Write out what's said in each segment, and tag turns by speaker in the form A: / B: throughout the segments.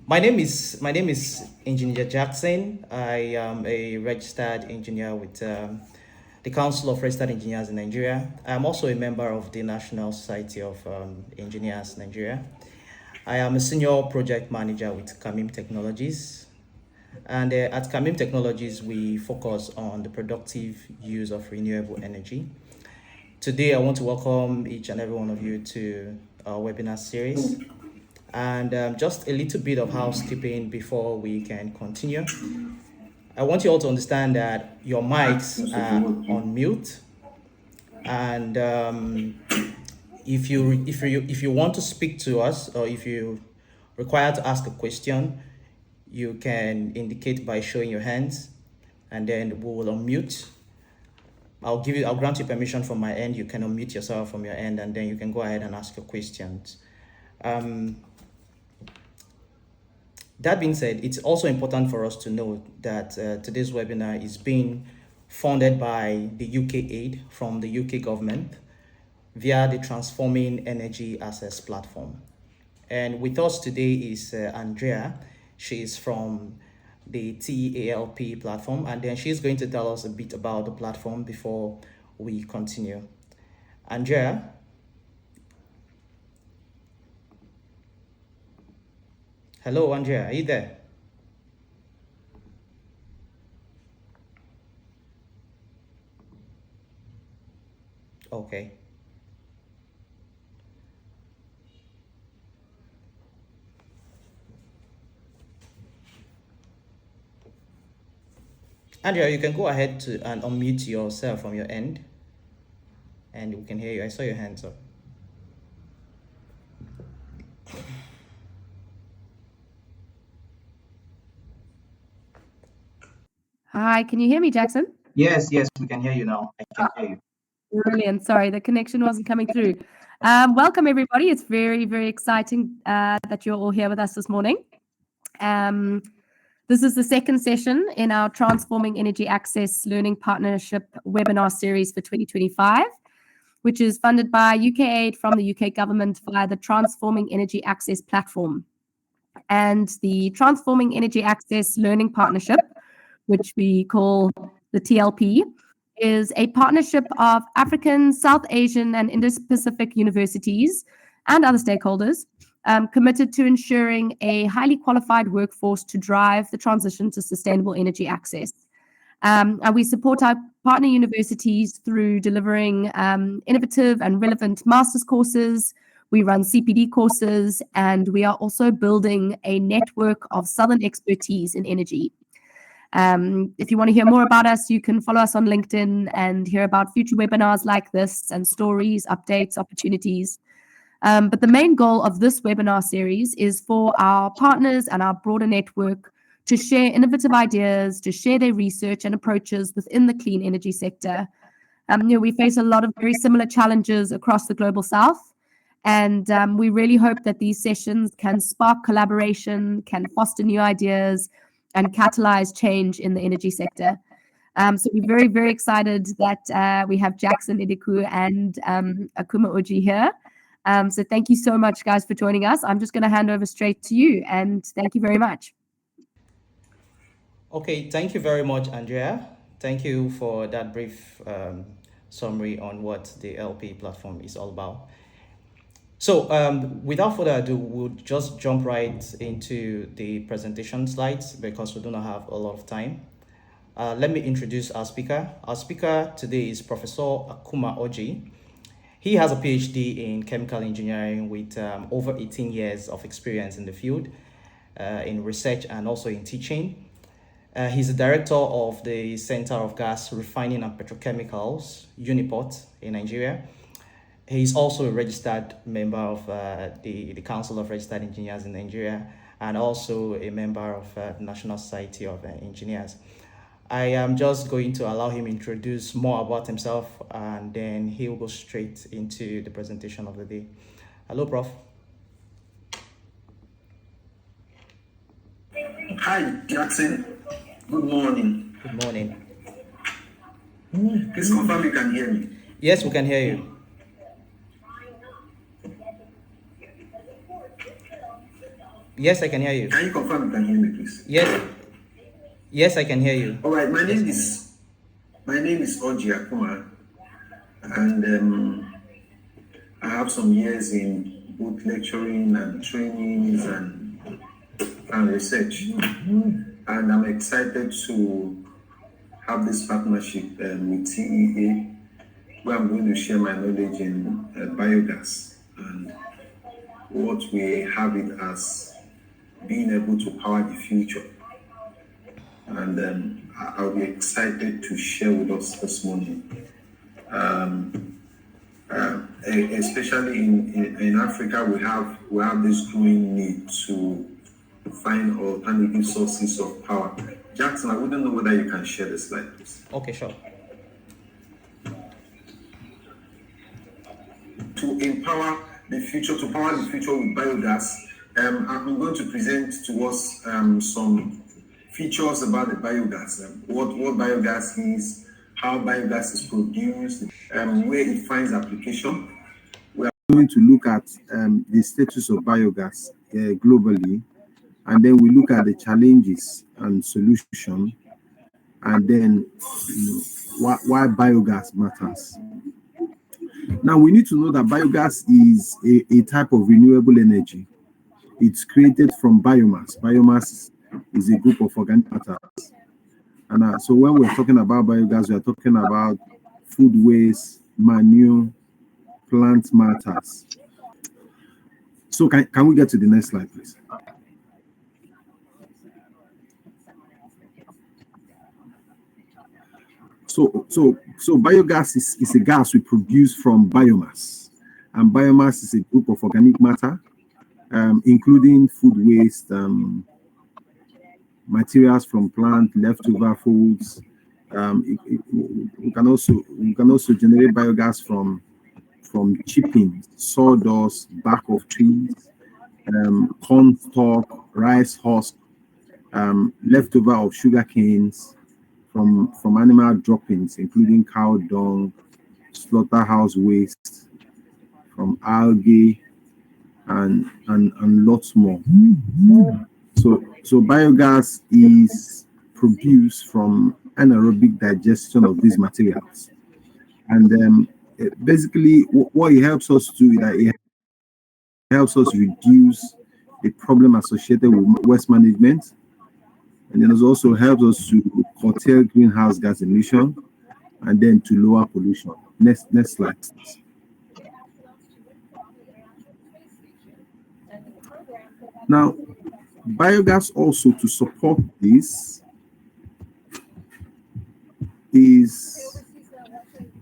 A: My name is Engineer Jackson. I am a registered engineer with the Council of Registered Engineers in Nigeria. I'm also a member of the National Society of Engineers Nigeria. I am a senior project manager with Kamim Technologies. And at Kamim Technologies, we focus on the productive use of renewable energy. Today, I want to welcome each and every one of you to our webinar series. And just a little bit of housekeeping before we can continue. I want you all to understand that your mics are on mute. And if you want to speak to us, or if you require to ask a question, you can indicate by showing your hands, and then we will unmute. I'll grant you permission from my end. You can unmute yourself from your end, and then you can go ahead and ask your questions. That being said, it's also important for us to note that today's webinar is being funded by the UK aid from the UK government via the Transforming Energy Access platform. And with us today is Andrea. She is from the TEALP platform, and then she's going to tell us a bit about the platform before we continue. Andrea? Hello, Andrea, are you there? Okay. Andrea, you can go ahead and unmute yourself from your end, and we can hear you. I saw your hands up.
B: Hi, can you hear me, Jackson?
A: Yes, we can hear you now. I can hear you.
B: Brilliant. Sorry, the connection wasn't coming through. Welcome, everybody. It's very, very exciting that you're all here with us this morning. This is the second session in our Transforming Energy Access Learning Partnership webinar series for 2025, which is funded by UK aid from the UK government via the Transforming Energy Access platform. And the Transforming Energy Access Learning Partnership, which we call the TLP, is a partnership of African, South Asian, and Indo-Pacific universities and other stakeholders committed to ensuring a highly qualified workforce to drive the transition to sustainable energy access. And we support our partner universities through delivering innovative and relevant master's courses. We run CPD courses, and we are also building a network of Southern expertise in energy. If you want to hear more about us, you can follow us on LinkedIn and hear about future webinars like this and stories, updates, opportunities. But the main goal of this webinar series is for our partners and our broader network to share innovative ideas, to share their research and approaches within the clean energy sector. We face a lot of very similar challenges across the global south, and we really hope that these sessions can spark collaboration, can foster new ideas, and catalyze change in the energy sector. So we're very, very excited that we have Jackson, Idikwu, and Akuma Oji here. So thank you so much, guys, for joining us. I'm just going to hand over straight to you, and thank you very much.
A: Okay, thank you very much, Andrea. Thank you for that brief summary on what the LP platform is all about. So without further ado, we'll just jump right into the presentation slides because we do not have a lot of time. Let me introduce our speaker. Our speaker today is Professor Akuma Oji. He has a PhD in chemical engineering with over 18 years of experience in the field, in research and also in teaching. He's the director of the Center of Gas Refining and Petrochemicals, UNIPORT, in Nigeria. He's also a registered member of the Council of Registered Engineers in Nigeria, and also a member of the National Society of Engineers. I am just going to allow him to introduce more about himself, and then he will go straight into the presentation of the day. Hello, Prof.
C: Hi, Jackson. Good morning.
A: Good morning.
C: Please confirm you can hear me.
A: Yes, we can hear you. Yes, I can hear you.
C: Can you confirm you can hear me, please?
A: Yes, I can hear you.
C: All right, my name is Akuma, and I have some years in both lecturing and trainings and research, and I'm excited to have this partnership with TEA, where I'm going to share my knowledge in biogas and what we have it as being able to power the future. And I'll be excited to share with us this morning. Especially in Africa, we have this growing need to find alternative sources of power. Jackson, I wouldn't know whether you can share the slide, please.
A: Okay, sure.
C: To power the future with biogas, I'm going to present to us some features about the biogas, what biogas is, how biogas is produced, where it finds application. We are going to look at the status of biogas globally, and then we look at the challenges and solution, and then why biogas matters. Now, we need to know that biogas is a type of renewable energy. It's created from biomass. Biomass is a group of organic matters. And so when we're talking about biogas, we are talking about food waste, manure, plant matters. So can we get to the next slide, please? So biogas is a gas we produce from biomass, and biomass is a group of organic matter, including food waste, materials from plant, leftover foods. We can also generate biogas from chippings, sawdust, bark of trees, corn stalk, rice husk, leftover of sugar canes, from animal droppings, including cow dung, slaughterhouse waste, from algae, and lots more. So biogas is produced from anaerobic digestion of these materials, and basically what it helps us do is that it helps us reduce the problem associated with waste management. And then it also helps us to curtail greenhouse gas emission and then to lower pollution. Next slide, please. Now, biogas also to support this is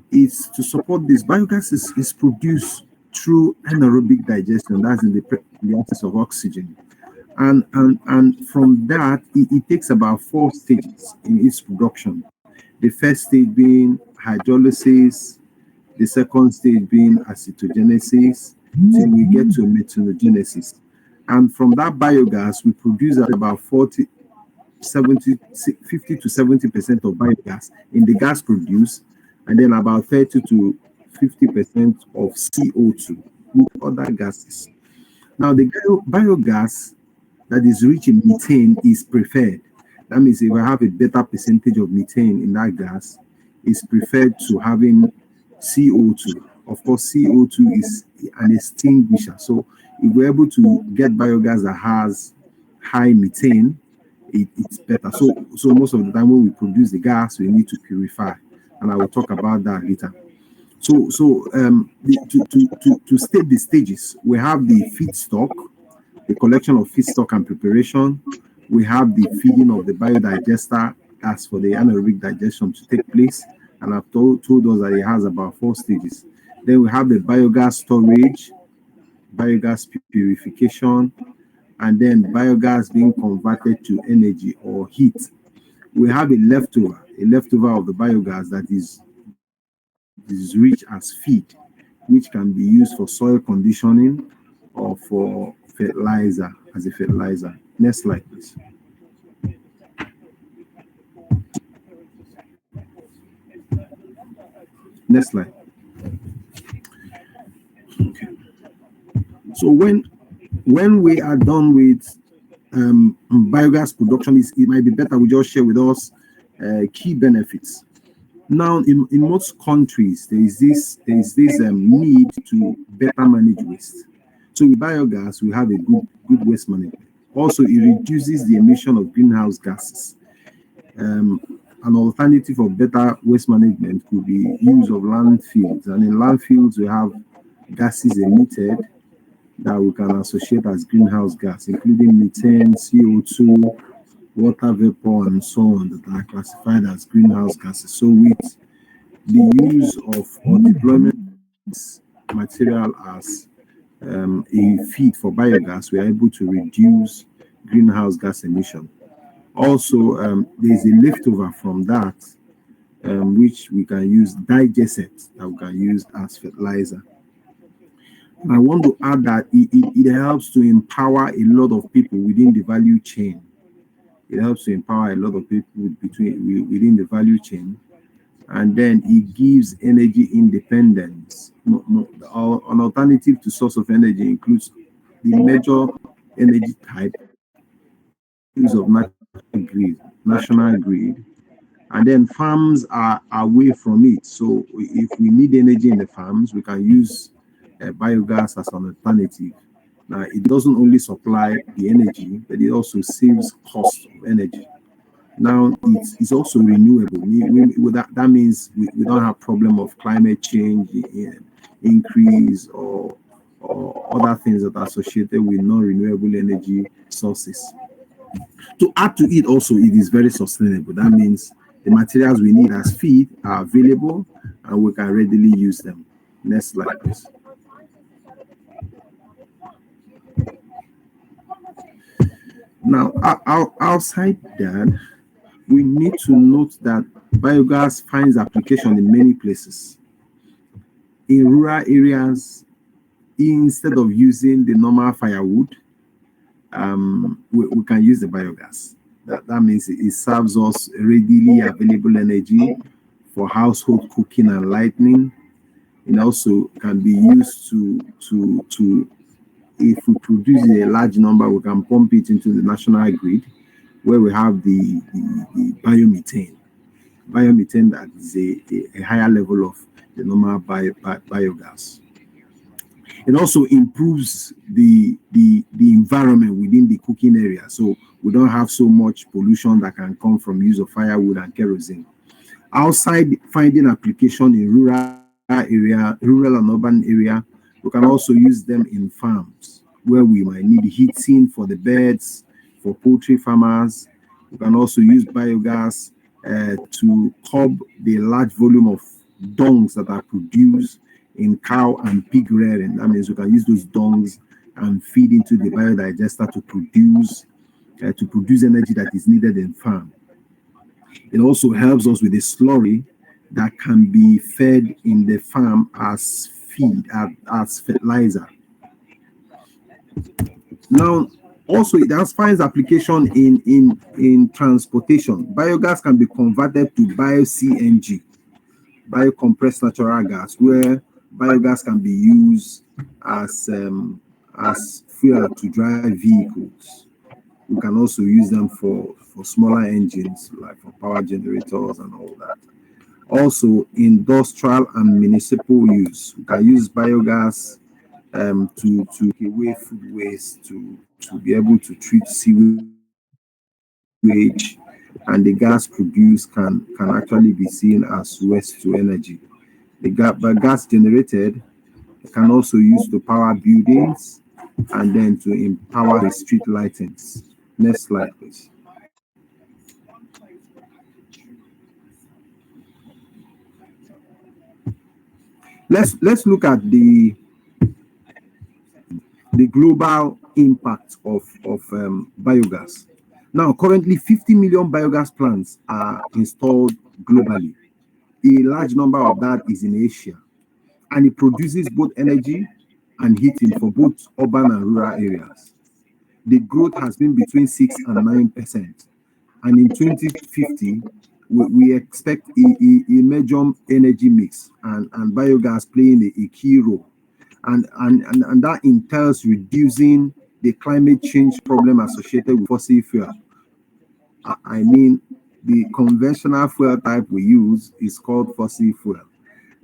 C: to support this. Biogas is produced through anaerobic digestion. That's in the absence of oxygen. And from that, it takes about 4 stages in its production. The first stage being hydrolysis, the second stage being acetogenesis, till we get to methanogenesis. And from that biogas, we produce at about 50 to 70% of biogas in the gas produced, and then about 30 to 50% of CO2 with other gases. Now, the biogas that is rich in methane is preferred. That means if I have a better percentage of methane in that gas, it's preferred to having CO2. Of course, CO2 is an extinguisher. So if we're able to get biogas that has high methane, it's better. So most of the time when we produce the gas, we need to purify, and I will talk about that later. To state the stages, we have the feedstock, the collection of feedstock and preparation. We have the feeding of the biodigester as for the anaerobic digestion to take place. And I've told us that it has about 4 stages. Then we have the biogas storage, biogas purification, and then biogas being converted to energy or heat. We have a leftover of the biogas that is rich as feed, which can be used for soil conditioning or for fertilizer, as a fertilizer. Next slide, please. Next slide. Okay. So when we are done with biogas production is, it might be better we just share with us key benefits. Now, in most countries, there is this need to better manage waste. So with biogas, we have a good waste management. Also, it reduces the emission of greenhouse gases. An alternative of better waste management could be use of landfills. And in landfills, we have gases emitted that we can associate as greenhouse gas, including methane, CO2, water vapor, and so on, that are classified as greenhouse gases. So with the use of or deployment of material as a feed for biogas, we are able to reduce greenhouse gas emission. Also, there's a leftover from that, which we can use, digestate, that we can use as fertilizer. And I want to add that it helps to empower a lot of people within the value chain. It helps to empower a lot of people within the value chain, and then it gives energy independence. An alternative to source of energy includes the major energy type, use of national grid, and then farms are away from it. So if we need energy in the farms, we can use biogas as an alternative. Now, it doesn't only supply the energy, but it also saves cost of energy. Now, it's also renewable. That means we don't have problem of climate change increase or other things that are associated with non-renewable energy sources. To add to it also, it is very sustainable. That means the materials we need as feed are available and we can readily use them. Next slide, please. Now, outside that, we need to note that biogas finds application in many places. In rural areas, instead of using the normal firewood, we can use the biogas. That means it serves us readily available energy for household cooking and lighting. It also can be used to if we produce a large number, we can pump it into the national grid, where we have the biomethane. Biomethane that is a higher level of the normal biogas. It also improves the environment within the cooking area, so we don't have so much pollution that can come from use of firewood and kerosene. Outside finding application in rural and urban area, we can also use them in farms where we might need heating for the beds, for poultry farmers. We can also use biogas to curb the large volume of dungs that are produced in cow and pig rearing. That means we can use those dungs and feed into the biodigester to produce energy that is needed in farm. It also helps us with the slurry that can be fed in the farm as feed, as fertilizer. Now, also it finds application in transportation. Biogas can be converted to bio-CNG, bio-compressed natural gas, where biogas can be used as fuel to drive vehicles. We can also use them for smaller engines, like for power generators and all that. Also, industrial and municipal use. We can use biogas to take away food waste, to be able to treat sewage, and the gas produced can actually be seen as waste to energy. The gas generated can also use to power buildings and then to empower the street lightings. Next slide, please. Let's look at the global impact of biogas. Now, currently 50 million biogas plants are installed globally. A large number of that is in Asia, and it produces both energy and heating for both urban and rural areas. The growth has been between 6 and 9%, and in 2050, we expect a major energy mix and biogas playing a key role, and that entails reducing the climate change problem associated with fossil fuel. I mean, the conventional fuel type we use is called fossil fuel,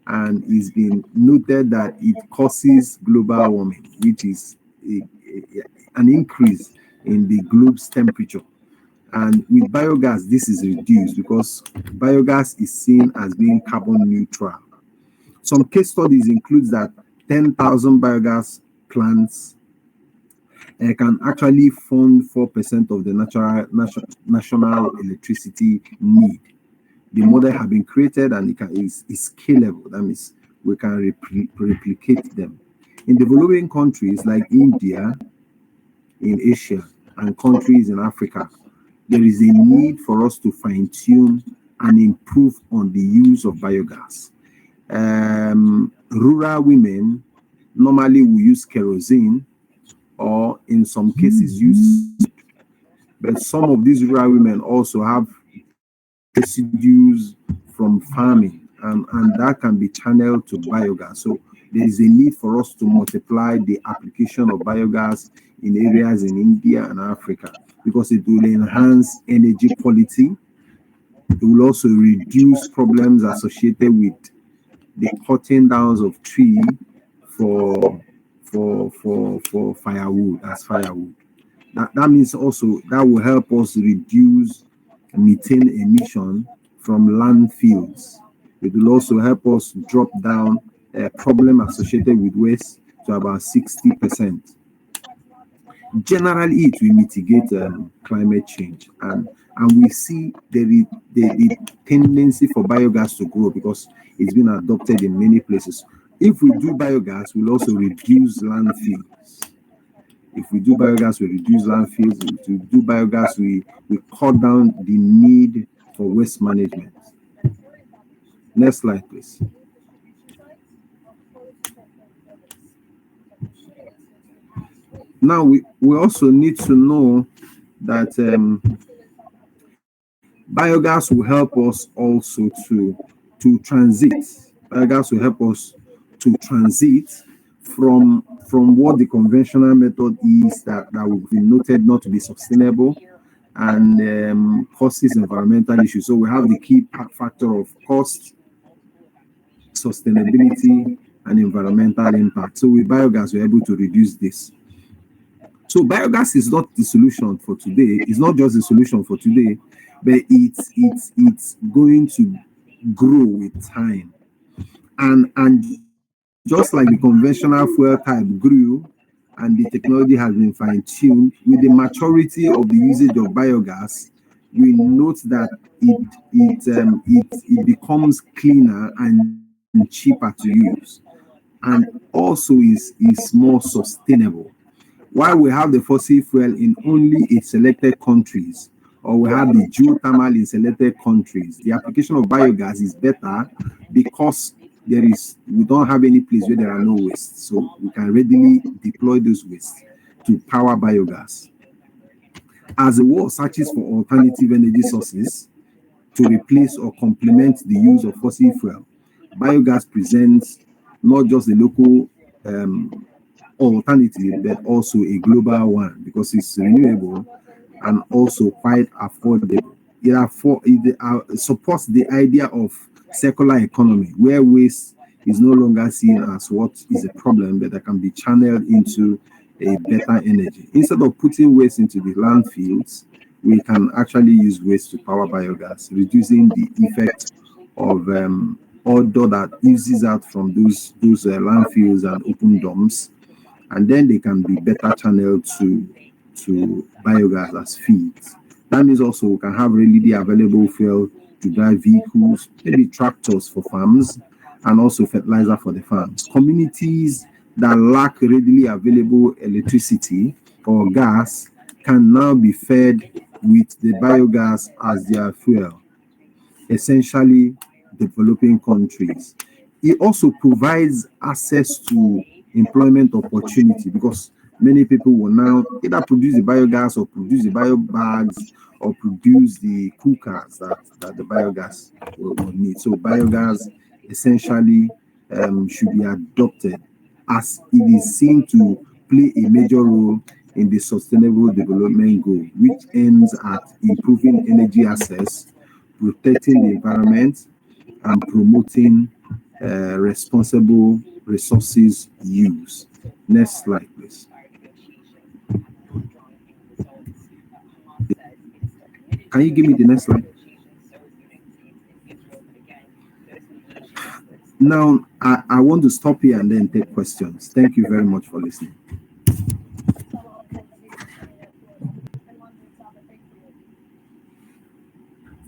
C: and it's been noted that it causes global warming, which is an increase in the globe's temperature. And with biogas, this is reduced because biogas is seen as being carbon neutral. Some case studies include that 10,000 biogas plants can actually fund 4% of the national electricity need. The model have been created and is scalable. That means we can replicate them. In developing countries like India, in Asia, and countries in Africa, there is a need for us to fine-tune and improve on the use of biogas. Rural women normally will use kerosene, or in some cases use, but some of these rural women also have residues from farming, and that can be channeled to biogas. So there is a need for us to multiply the application of biogas in areas in India and Africa, because it will enhance energy quality. It will also reduce problems associated with the cutting down of tree for firewood, as firewood. That means also that will help us reduce methane emission from landfills. It will also help us drop down a problem associated with waste to about 60%. Generally, it will mitigate climate change, and we see the tendency for biogas to grow because it's been adopted in many places. If we do biogas, we'll also reduce landfills. If we do biogas, we reduce landfills. If we do biogas, we cut down the need for waste management. Next slide, please. Now, we also need to know that biogas will help us also to transit. Biogas will help us to transit from what the conventional method is that will be noted not to be sustainable and causes environmental issues. So we have the key factor of cost, sustainability, and environmental impact. So with biogas, we're able to reduce this. So biogas is not the solution for today. It's not just the solution for today, but it's going to grow with time. And just like the conventional fuel type grew and the technology has been fine-tuned, with the maturity of the usage of biogas, we note that it becomes cleaner and cheaper to use, and also is more sustainable. While we have the fossil fuel in only a selected countries, or we have the geothermal in selected countries, the application of biogas is better because we don't have any place where there are no wastes, so we can readily deploy those wastes to power biogas. As the world searches for alternative energy sources to replace or complement the use of fossil fuel, biogas presents not just a local alternative, but also a global one because it's renewable and also quite affordable. It supports the idea of circular economy, where waste is no longer seen as what is a problem, but that can be channeled into a better energy. Instead of putting waste into the landfills, we can actually use waste to power biogas, reducing the effect of odor that oozes out from those landfills and open dumps, and then they can be better channeled to biogas as feeds. That means also we can have readily available fuel to drive vehicles, maybe tractors for farms, and also fertilizer for the farms. Communities that lack readily available electricity or gas can now be fed with the biogas as their fuel, essentially developing countries. It also provides access to employment opportunity because many people will now either produce the biogas or produce the bio bags or produce the cookers that the biogas will need. So biogas essentially should be adopted as it is seen to play a major role in the Sustainable Development Goal, which aims at improving energy access, protecting the environment, and promoting responsible resources use. Next slide, please. Can you give me the next slide? Now, I want to stop here and then take questions. Thank you very much for listening.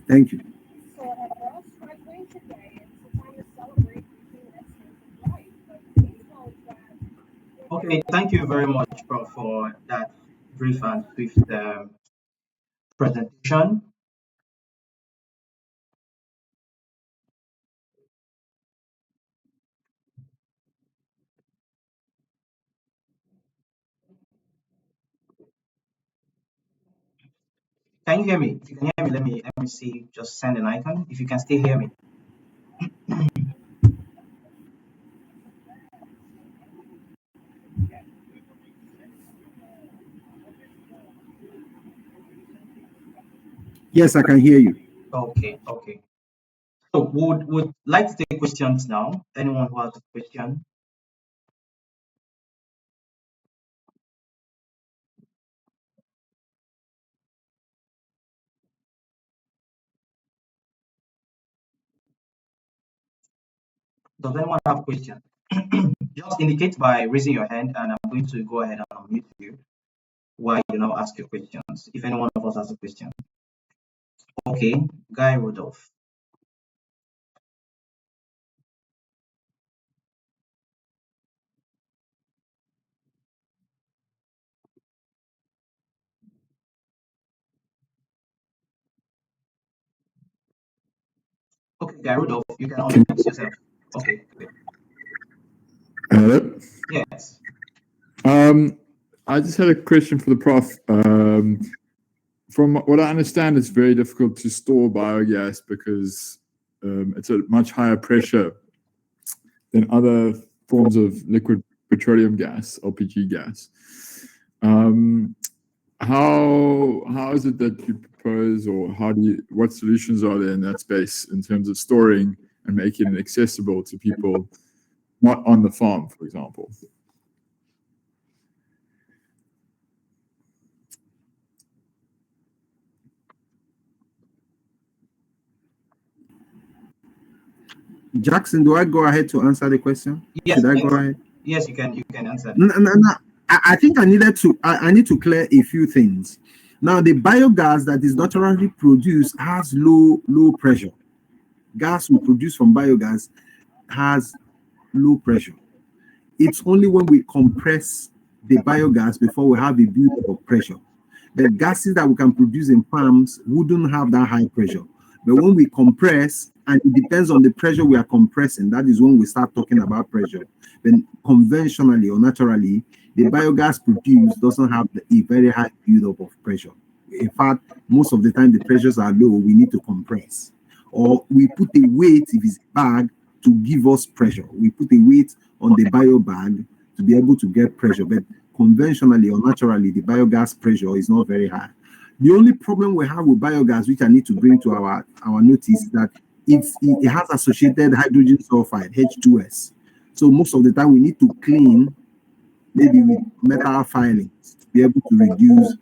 C: Thank you.
A: Okay, thank you very much, Prof, for that brief and swift presentation. Can you hear me? If you can hear me, let me see. Just send an icon. If you can still hear me.
C: Yes, I can hear you.
A: Okay, okay. So would like to take questions now. Anyone who has a question? Does anyone have a question? Just indicate by raising your hand, and I'm going to go ahead and unmute you while you now ask your questions. If anyone of us has a question. Okay, Guy Rudolph. Okay, Guy Rudolph, you can unmute yourself. Okay, good.
D: Hello.
A: Yes.
D: I just had a question for the Prof. From what I understand, it's very difficult to store biogas because it's a much higher pressure than other forms of liquid petroleum gas, LPG gas. How is it that you propose, or what solutions are there in that space in terms of storing and making it accessible to people not on the farm, for example?
C: Jackson, do I go ahead to answer the question?
A: Yes,
C: Should I
A: yes.
C: go ahead?
A: Yes, you can answer.
C: No. I think I need to clear a few things. Now, the biogas that is naturally produced has low pressure. Gas we produce from biogas has low pressure. It's only when we compress the biogas before we have a build-up of pressure. The gases that we can produce in farms wouldn't have that high pressure. But when we compress, and it depends on the pressure we are compressing, that is when we start talking about pressure. Then conventionally or naturally, the biogas produced doesn't have a very high build-up of pressure. In fact, most of the time the pressures are low, we need to compress. Or we put a weight, if it's a bag, to give us pressure. We put a weight on the bio bag to be able to get pressure. But conventionally or naturally, the biogas pressure is not very high. The only problem we have with biogas, which I need to bring to our notice, that it has associated hydrogen sulfide, H2S. So most of the time we need to clean, maybe with metal filings, to be able to reduce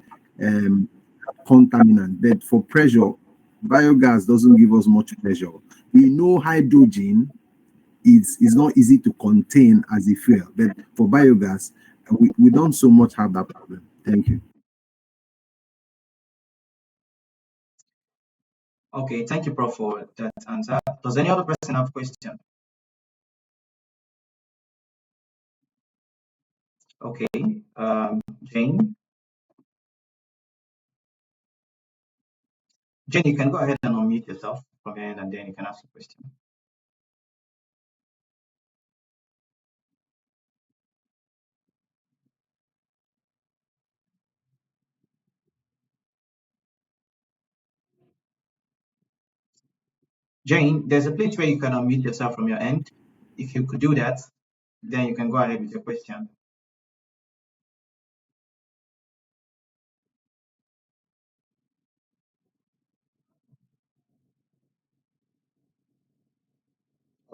C: contaminant. But for pressure, biogas doesn't give us much pressure. We know hydrogen is not easy to contain as a fuel, but for biogas, we don't so much have that problem. Thank you.
A: Okay, thank you, Prof, for that answer. Does any other person have a question? Okay, Jane. Jane, you can go ahead and unmute yourself from here, and then you can ask a question. Jane, there's a place where you can unmute yourself from your end. If you could do that, then you can go ahead with your question.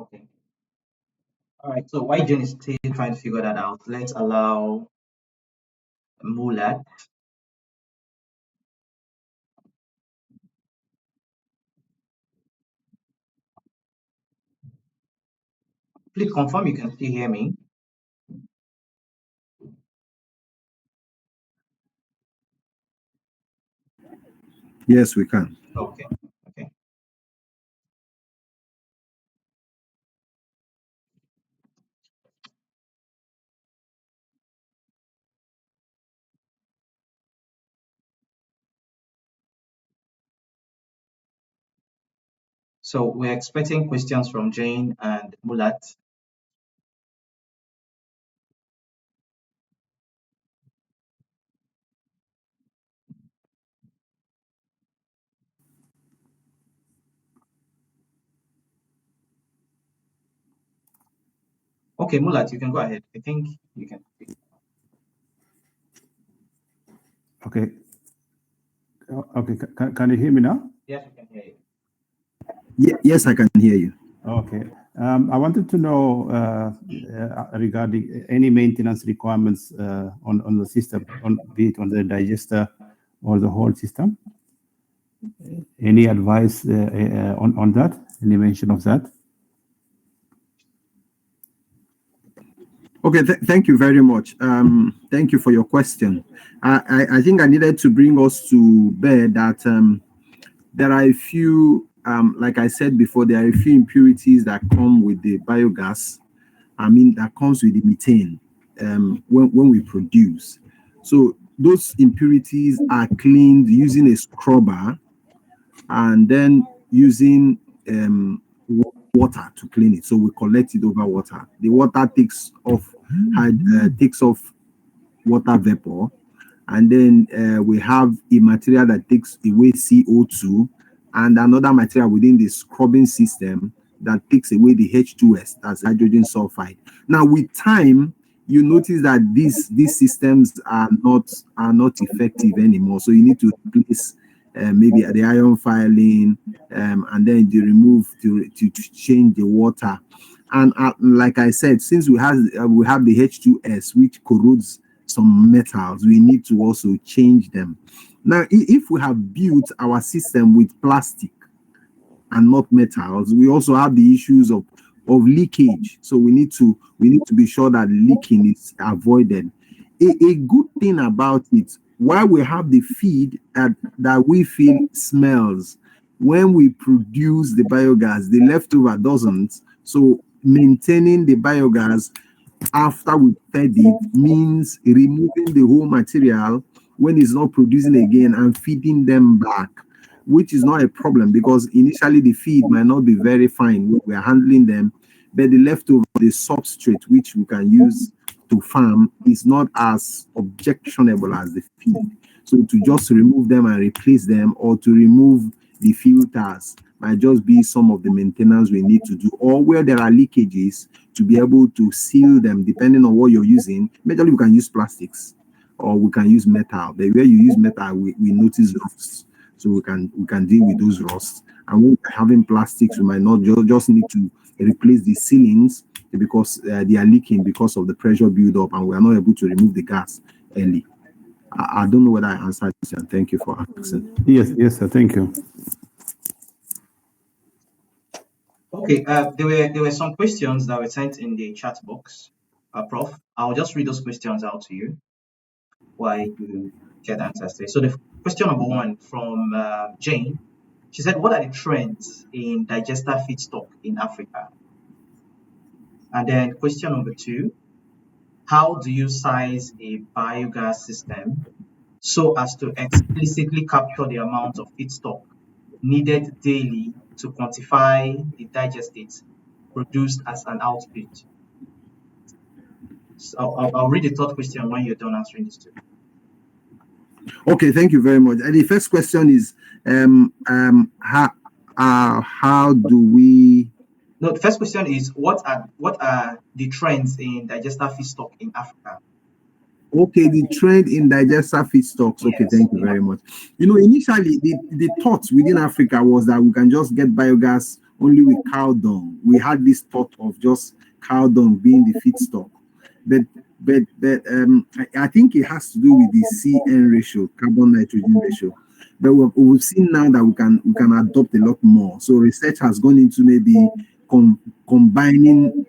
A: Okay. All right. So while Jane is still trying to figure that out, let's allow Mulat. Please confirm you can still hear me.
C: Yes, we can.
A: Okay. Okay. So we're expecting questions from Jane and Mulat. Okay, Mulat, you can go ahead. I think you can.
E: Okay. Okay. Can you hear me now?
A: Yes, we can hear you.
C: Yes, I can hear you.
E: Okay. I wanted to know regarding any maintenance requirements on the system, be it on the digester or the whole system. Any advice on that? Any mention of that?
C: Okay, thank you very much. Thank you for your question. I think I needed to bring us to bear that there are a few, like I said before, there are a few impurities that come with the biogas. I mean, that comes with the methane when we produce. So those impurities are cleaned using a scrubber and then using water to clean it. So we collect it over water. The water takes off water vapor, and then we have a material that takes away CO2 and another material within the scrubbing system that takes away the H2S, that's hydrogen sulfide. Now with time, you notice that these systems are not effective anymore. So you need to replace maybe the iron filing, and then you remove to change the water. And like I said, since we have the H2S, which corrodes some metals, we need to also change them. Now, if we have built our system with plastic and not metals, we also have the issues of leakage. So we need to be sure that leaking is avoided. A good thing about it, while we have the feed that we feel smells, when we produce the biogas, the leftover doesn't. So maintaining the biogas after we fed it means removing the whole material when it's not producing again and feeding them back, which is not a problem because initially the feed might not be very fine when we are handling them, but the leftover, the substrate which we can use to farm is not as objectionable as the feed. So to just remove them and replace them, or to remove the filters, might just be some of the maintenance we need to do, or where there are leakages, to be able to seal them depending on what you're using. Majorly we can use plastics or we can use metal. But where you use metal, we notice rusts. So we can deal with those rusts. And when we're having plastics, we might not just need to replace the sealings because they are leaking because of the pressure buildup, and we are not able to remove the gas early. I don't know whether I answered this, and thank you for asking.
E: Yes, sir. Thank you.
A: Okay, there were some questions that were sent in the chat box, Prof. I'll just read those questions out to you while you get answers to it. So the question number one from Jane, she said, "What are the trends in digester feedstock in Africa?" And then question number two, "How do you size a biogas system so as to explicitly capture the amount of feedstock needed daily to quantify the digestate produced as an output?" So I'll read the third question when you're done answering this two.
C: Okay, thank you very much. And the first question is, how do we?
A: No, the first question is, what are the trends in digester feedstock in Africa?
C: Okay, the trend in digester feedstocks. Okay,
A: Yes.
C: thank you very much. You know, initially the thought within Africa was that we can just get biogas only with cow dung. We had this thought of just cow dung being the feedstock, but I think it has to do with the CN ratio, carbon nitrogen ratio. But we've seen now that we can adopt a lot more. So research has gone into maybe combining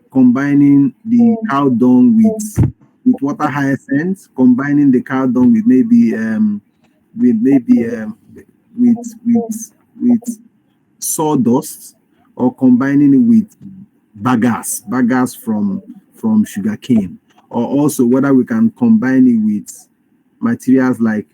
C: the cow dung with water hyacinth, combining the cow dung with with sawdust, or combining it with bagasse from sugarcane, or also whether we can combine it with materials like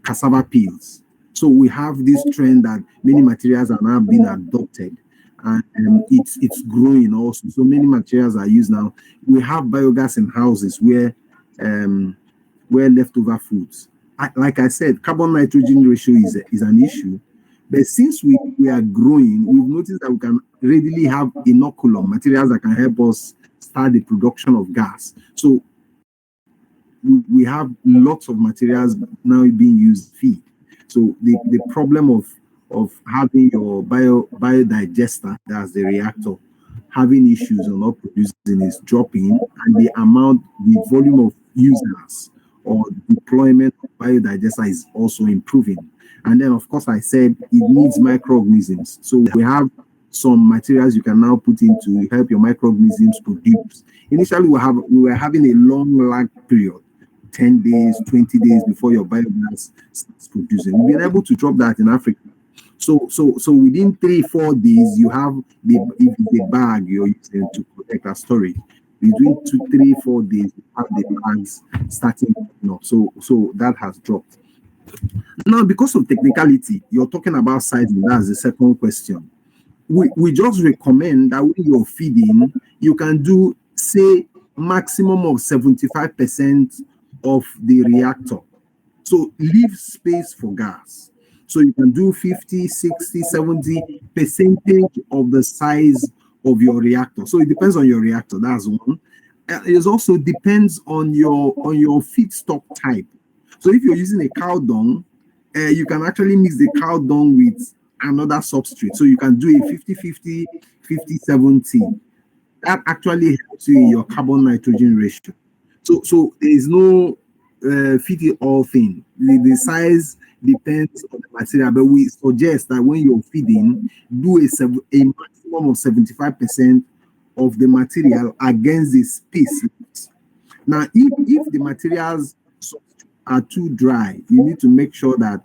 C: cassava peels. So we have this trend that many materials are now being adopted, and it's growing also. So many materials are used now. We have biogas in houses where leftover foods. Like I said, carbon nitrogen ratio is an issue. But since we are growing, we've noticed that we can readily have inoculum, materials that can help us start the production of gas. So we have lots of materials now being used feed. So the problem of having your biodigester, that's the reactor, having issues or not producing is dropping, and the volume of users or deployment of biodigester is also improving. And then, of course, I said it needs microorganisms. So we have some materials you can now put in to help your microorganisms produce. Initially, we were having a long lag period, 10 days, 20 days before your biogas starts producing. We've been able to drop that in Africa. So within 3-4 days, you have the bag you're using to protect our storage. Between 2-3-4 days, you have the bags starting. So that has dropped. Now, because of technicality, you're talking about sizing. That's the second question. We just recommend that when you're feeding, you can do, say, maximum of 75% of the reactor. So leave space for gas. So you can do 50, 60, 70% of the size of your reactor. So it depends on your reactor. That's one. It also depends on your feedstock type. So if you're using a cow dung, you can actually mix the cow dung with another substrate. So you can do a 50-50, 50-70. That actually helps you in your carbon nitrogen ratio. So there is no fit it all thing. The size depends on the material, but we suggest that when you're feeding, do a maximum of 75% of the material against the space. Now, if the materials are too dry, you need to make sure that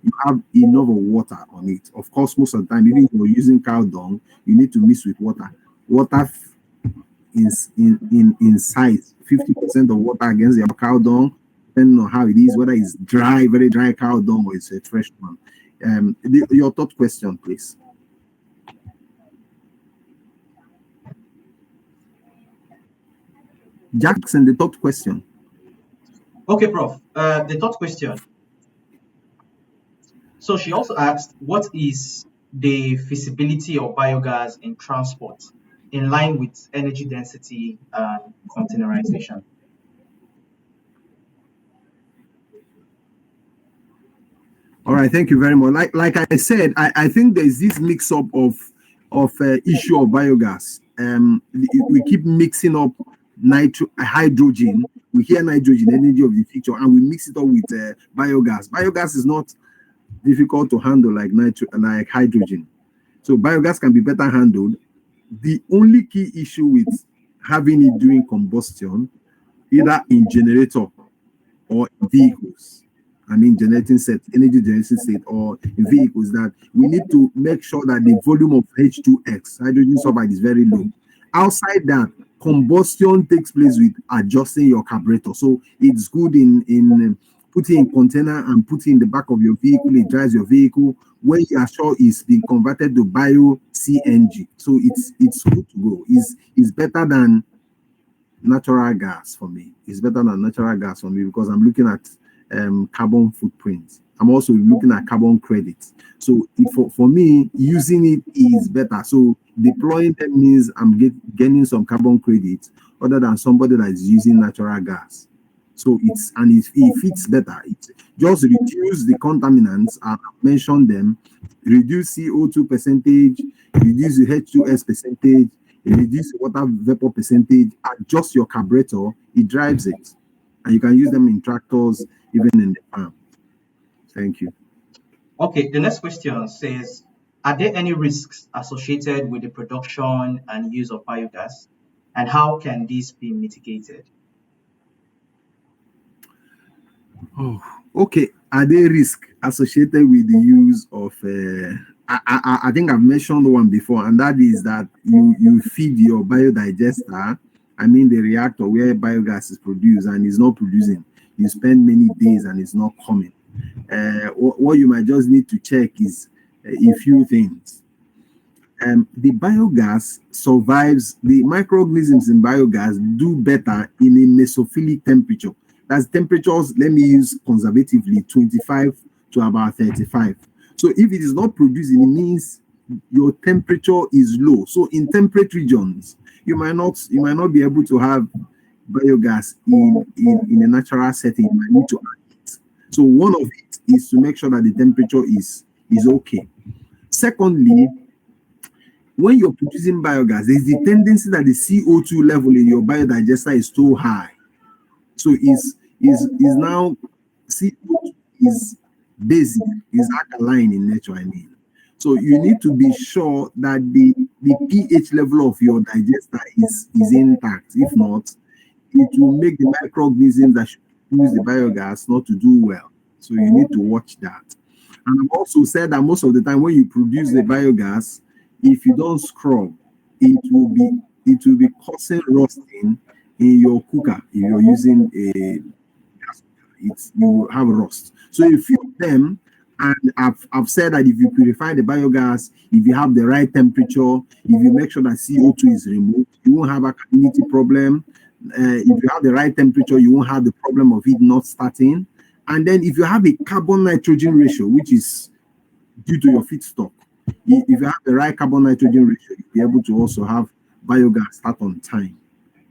C: you have enough of water on it. Of course, most of the time, even if you're using cow dung, you need to mix with water. Water in size, 50% of water against your cow dung, depending on how it is, whether it's dry, very dry cow dung, or it's a fresh one. Your third question, please. Jackson, the third question.
A: Okay, Prof. The third question. So she also asked, what is the feasibility of biogas in transport in line with energy density and containerization?
C: All right, thank you very much. Like I said, I think there's this mix-up of issue of biogas. We keep mixing up hydrogen. We hear nitrogen, energy of the future, and we mix it up with biogas. Biogas is not difficult to handle like hydrogen. So biogas can be better handled. The only key issue with having it during combustion, either in generator or in vehicles, generating set, energy generating state, or in vehicles, that we need to make sure that the volume of H2X, hydrogen sulfide, is very low. Outside that, combustion takes place with adjusting your carburetor. So it's good in putting in container and putting in the back of your vehicle. It drives your vehicle when you are sure it's been converted to bio CNG. So it's good to go. It's better than natural gas for me. It's better than natural gas for me because I'm looking at carbon footprint. I'm also looking at carbon credits. So for me, using it is better. So deploying them means I'm getting some carbon credits other than somebody that is using natural gas. So it fits better. It just reduce the contaminants. I mentioned them. Reduce CO2 percentage, reduce the H2S percentage, reduce the water vapor percentage, adjust your carburetor, it drives it. And you can use them in tractors, even in the farm. Thank you.
A: Okay, the next question says, are there any risks associated with the production and use of biogas? And how can this be mitigated?
C: Oh, okay. Are there risks associated with the use of I think I've mentioned one before, and that is that you feed your biodigester, I mean the reactor where biogas is produced and is not producing. You spend many days and it's not coming. What you might just need to check is a few things. The biogas survives, the microorganisms in biogas do better in a mesophilic temperature. That's temperatures, let me use conservatively, 25 to about 35. So if it is not producing, it means your temperature is low. So in temperate regions, you might not be able to have biogas in a natural setting. You might need to add it. So one of it is to make sure that the temperature is okay. Secondly, when you're producing biogas, there's the tendency that the CO2 level in your biodigester is too high. So is now CO2 is basic, is alkaline in nature, I mean. So you need to be sure that the pH level of your digester is intact. If not, it will make the microorganisms that should use the biogas not to do well. So you need to watch that. And I've also said that most of the time when you produce the biogas, if you don't scrub, it will be causing rusting in your cooker. If you're using a gas cooker, you will have rust. So if you them, and I've said that if you purify the biogas, if you have the right temperature, if you make sure that CO2 is removed, you won't have a community problem. If you have the right temperature, you won't have the problem of it not starting. And then if you have a carbon nitrogen ratio, which is due to your feedstock, if you have the right carbon nitrogen ratio, you'll be able to also have biogas start on time.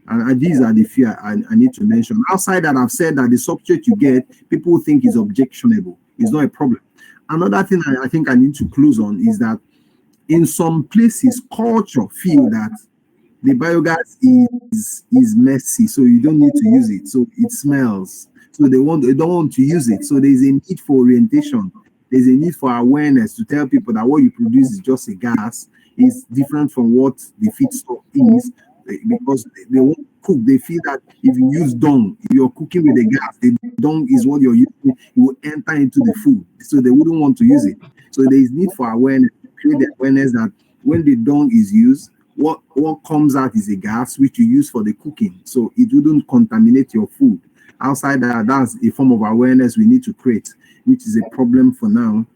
C: And these are the fear I need to mention. Outside that, I've said that the substrate you get, people think is objectionable. It's not a problem. Another thing I think I need to close on is that in some places, culture feel that the biogas is messy, so you don't need to use it. So it smells. So they don't want to use it. So there's a need for orientation. There's a need for awareness to tell people that what you produce is just a gas. It's different from what the feedstock is, because they won't cook. They feel that if you use dung, if you're cooking with the gas, the dung is what you're using, it will enter into the food. So they wouldn't want to use it. So there is need for awareness, create the awareness that when the dung is used, what comes out is a gas which you use for the cooking. So it wouldn't contaminate your food. Outside that, that's a form of awareness we need to create, which is a problem for now,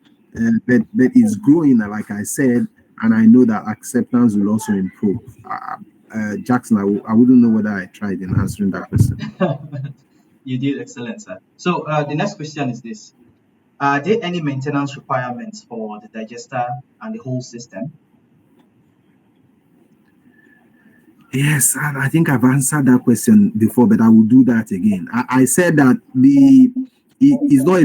C: but it's growing, like I said, and I know that acceptance will also improve. Jackson, I wouldn't know whether I tried in answering that question.
A: You did excellent, sir. So the next question is this. Are there any maintenance requirements for the digester and the whole system?
C: Yes, I think I've answered that question before, but I will do that again. I said that it's not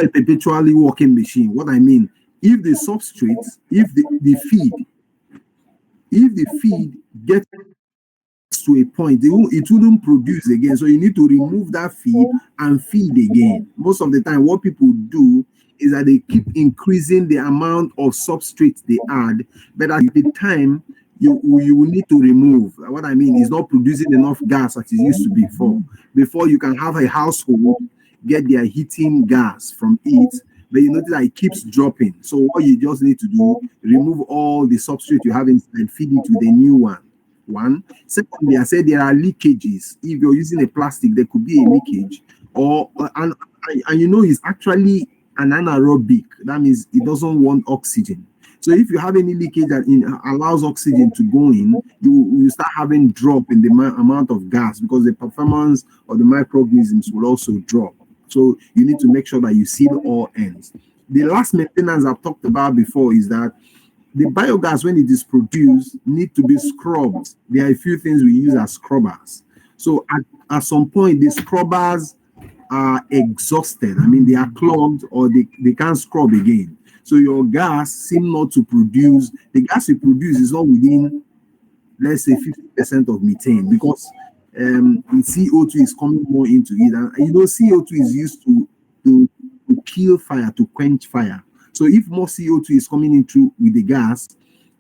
C: a perpetually working machine. What I mean, if the substrate, if the feed gets to a point, it wouldn't produce again. So you need to remove that feed and feed again. Most of the time, what people do is that they keep increasing the amount of substrate they add, but at the time, you will need to remove. What I mean is not producing enough gas as it used to be before you can have a household get their heating gas from it, but you notice that it keeps dropping. So what you just need to do, remove all the substrate you have inside and feed it with a new one. Secondly, I said there are leakages. If you're using a plastic, there could be a leakage, and you know it's actually an anaerobic. That means it doesn't want oxygen. So if you have any leakage that allows oxygen to go in, you start having drop in the amount of gas, because the performance of the microorganisms will also drop. So you need to make sure that you seal all ends. The last maintenance I've talked about before is that the biogas, when it is produced, need to be scrubbed. There are a few things we use as scrubbers. So at some point, the scrubbers are exhausted. I mean, they are clogged or they can't scrub again. So your gas seem not to produce, the gas you produce is not within, let's say, 50% of methane, because CO2 is coming more into it. And you know, CO2 is used to kill fire, to quench fire. So if more CO2 is coming into with the gas,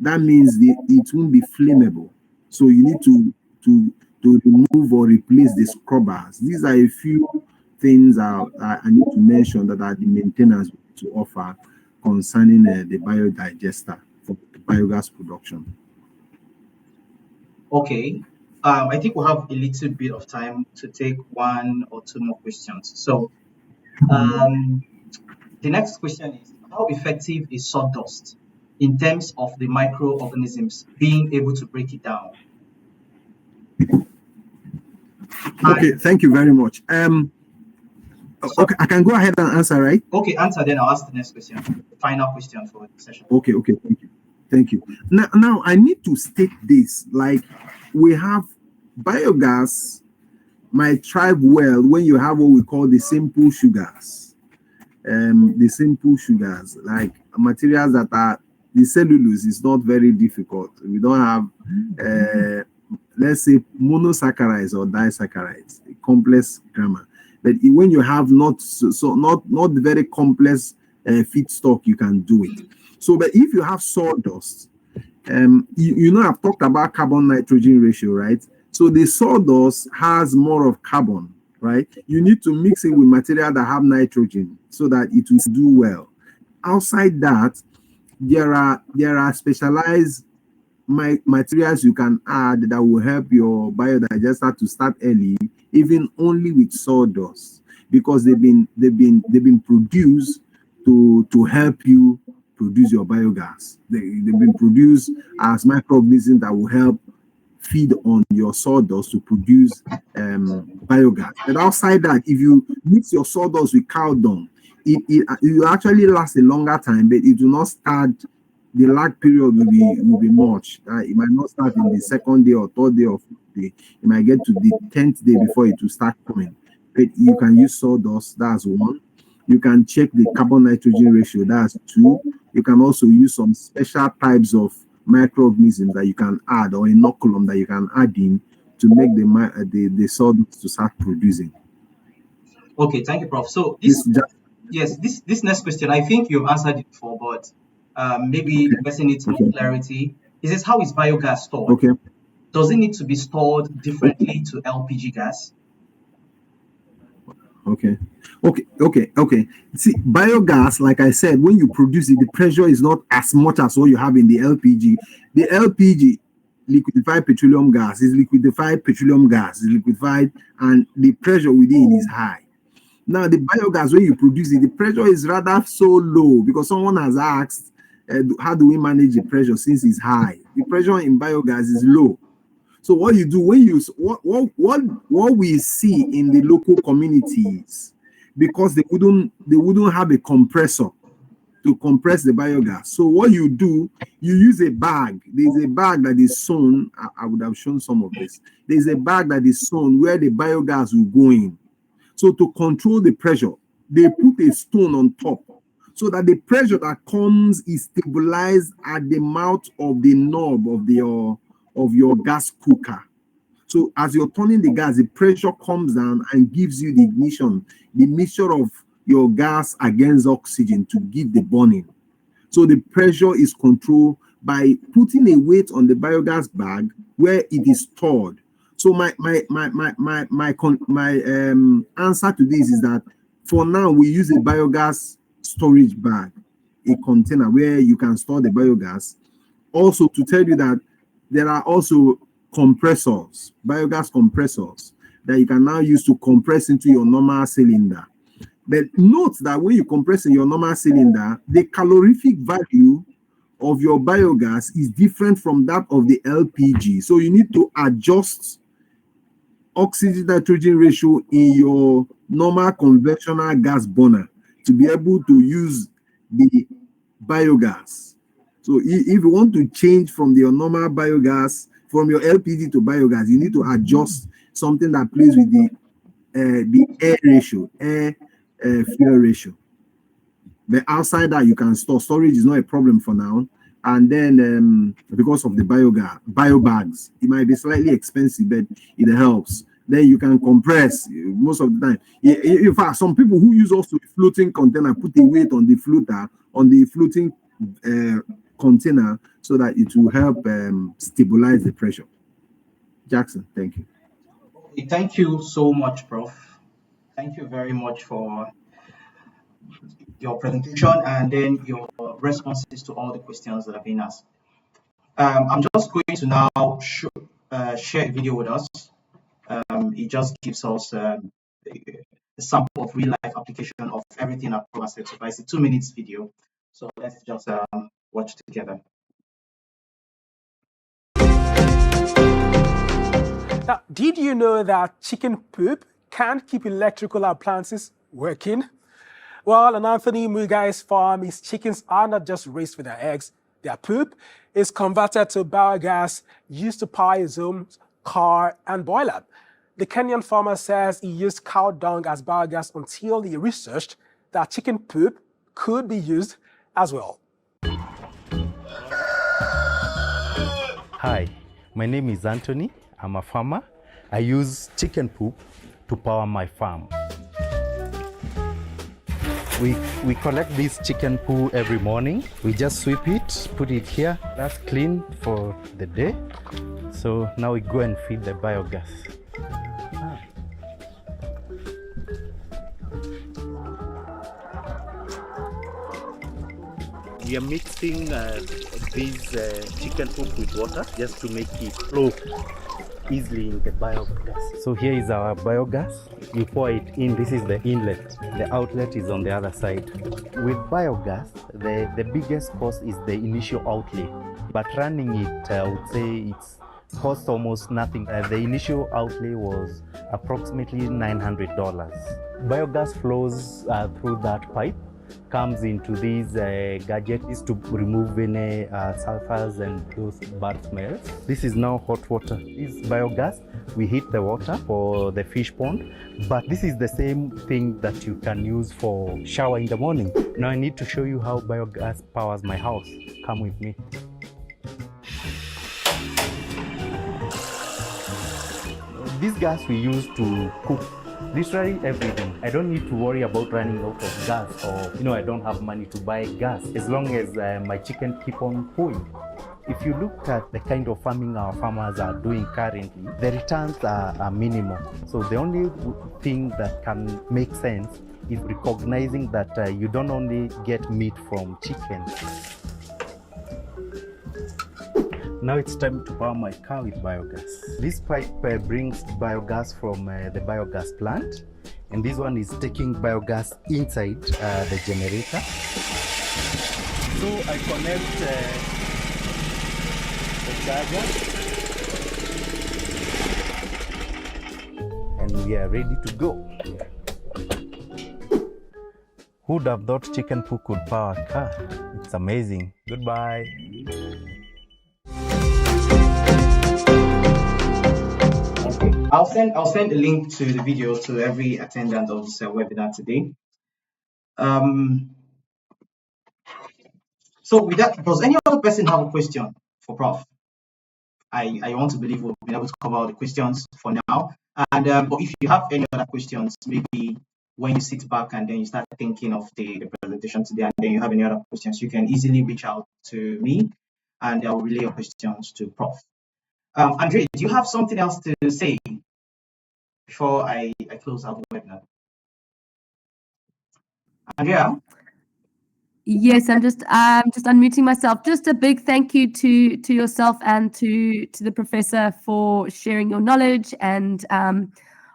C: that means it won't be flammable. So you need to remove or replace the scrubbers. These are a few things I need to mention that are the maintenance to offer concerning the biodigester for biogas production.
A: Okay. I think we'll have a little bit of time to take one or two more questions. So the next question is, how effective is sawdust in terms of the microorganisms being able to break it down?
C: Okay, thank you very much. Okay, I can go ahead and answer, right?
A: Okay, answer, then I'll ask the next question, the final question for the session.
C: Okay, thank you. Now I need to state this, like, we have biogas might thrive well when you have what we call the simple sugars. The simple sugars, like materials that are, the cellulose is not very difficult. We don't have, let's say, monosaccharides or disaccharides, complex grammar. But when you have not very complex feedstock, you can do it. So, but if you have sawdust, you know, I've talked about carbon-nitrogen ratio, right? So the sawdust has more of carbon, right? You need to mix it with material that have nitrogen so that it will do well. Outside that, there are specialized materials you can add that will help your biodigester to start early, even only with sawdust, because they've been produced to help you produce your biogas. They've been produced as microorganisms that will help feed on your sawdust to produce biogas. But outside that, if you mix your sawdust with cow dung, it will actually last a longer time, but it will not start. The lag period will be much. It might not start in the second day or third day or fourth day. It might get to the 10th day before it will start coming. But you can use sawdust, that's one. You can check the carbon-nitrogen ratio, that's two. You can also use some special types of microorganisms that you can add, or inoculum that you can add in to make the sawdust to start producing.
A: Okay, thank you, Prof. So this next question, I think you've answered it before, but maybe the person needs more clarity. It says, how is biogas stored?
C: Okay.
A: Does it need to be stored differently to LPG gas?
C: Okay. See, biogas, like I said, when you produce it, the pressure is not as much as what you have in the LPG. The LPG, liquefied petroleum gas, is liquefied petroleum gas, is liquefied, and the pressure within is high. Now, the biogas, when you produce it, the pressure is rather so low, because someone has asked, how do we manage the pressure since it's high? The pressure in biogas is low. So what you do when you what we see in the local communities, because they wouldn't have a compressor to compress the biogas. So what you do, you use a bag. There's a bag that is sewn. I would have shown some of this. There's a bag that is sewn where the biogas will go in. So to control the pressure, they put a stone on top so that the pressure that comes is stabilized at the mouth of the knob of your gas cooker. So as you're turning the gas, the pressure comes down and gives you the ignition, the mixture of your gas against oxygen to give the burning. So the pressure is controlled by putting a weight on the biogas bag where it is stored. So my answer to this is that for now we use a biogas storage bag, a container where you can store the biogas. Also, to tell you that there are also compressors, biogas compressors, that you can now use to compress into your normal cylinder. But note that when you compress in your normal cylinder, the calorific value of your biogas is different from that of the LPG. So you need to adjust oxygen nitrogen ratio in your normal conventional gas burner to be able to use the biogas. So if you want to change from your normal biogas, from your LPG to biogas, you need to adjust something that plays with the air ratio, fuel ratio. But outside that, you can store. Storage is not a problem for now. And then because of the bio bags, it might be slightly expensive, but it helps. Then you can compress most of the time. In fact, some people who use also floating container put the weight on the floater, on the floating container, so that it will help stabilize the pressure. Jackson, thank you.
A: Thank you so much, Prof. Thank you very much for your presentation and then your responses to all the questions that have been asked. I'm just going to now share a video with us. It just gives us a sample of real life application of everything Akuma said. So it's a 2 minutes video. So let's just watch together.
F: Now, did you know that chicken poop can keep electrical appliances working? Well, on Anthony Mugai's farm, his chickens are not just raised for their eggs. Their poop is converted to biogas used to power his homes, car, and boiler. The Kenyan farmer says he used cow dung as biogas until he researched that chicken poop could be used as well.
G: Hi, my name is Anthony. I'm a farmer. I use chicken poop to power my farm. We collect this chicken poo every morning. We just sweep it, put it here. That's clean for the day. So now we go and feed the biogas. We are mixing this chicken poop with water just to make it flow easily in the biogas. So here is our biogas. You pour it in. This is the inlet. The outlet is on the other side. With biogas, the biggest cost is the initial outlay. But running it, I would say it's cost almost nothing. The initial outlay was approximately $900. Biogas flows through that pipe, comes into these gadgets to remove any sulfurs and those bad smells. This is now hot water. This biogas, we heat the water for the fish pond, but this is the same thing that you can use for shower in the morning. Now I need to show you how biogas powers my house. Come with me. This gas we use to cook literally everything. I don't need to worry about running out of gas, or I don't have money to buy gas, as long as my chicken keep on pooing. If you look at the kind of farming our farmers are doing currently, the returns are minimal. So the only thing that can make sense is recognizing that you don't only get meat from chicken. Now it's time to power my car with biogas. This pipe brings biogas from the biogas plant, and this one is taking biogas inside the generator. So I connect the charger, and we are ready to go. Who would have thought chicken poo could power a car? It's amazing. Goodbye.
A: I'll send a link to the video to every attendant of this webinar today. So with that, does any other person have a question for Prof? I want to believe we'll be able to cover all the questions for now. And but if you have any other questions, maybe when you sit back and then you start thinking of the presentation today, and then you have any other questions, you can easily reach out to me, and I'll relay your questions to Prof. Andrea, do you have something else to say before I close out the webinar? Andrea?
B: Yes, I'm just unmuting myself. Just a big thank you to yourself and to the professor for sharing your knowledge and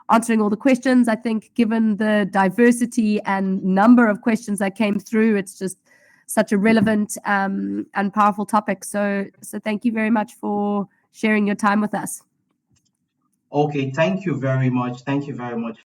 B: answering all the questions. I think given the diversity and number of questions that came through, it's just such a relevant and powerful topic. So thank you very much for sharing your time with us.
A: Okay, thank you very much. Thank you very much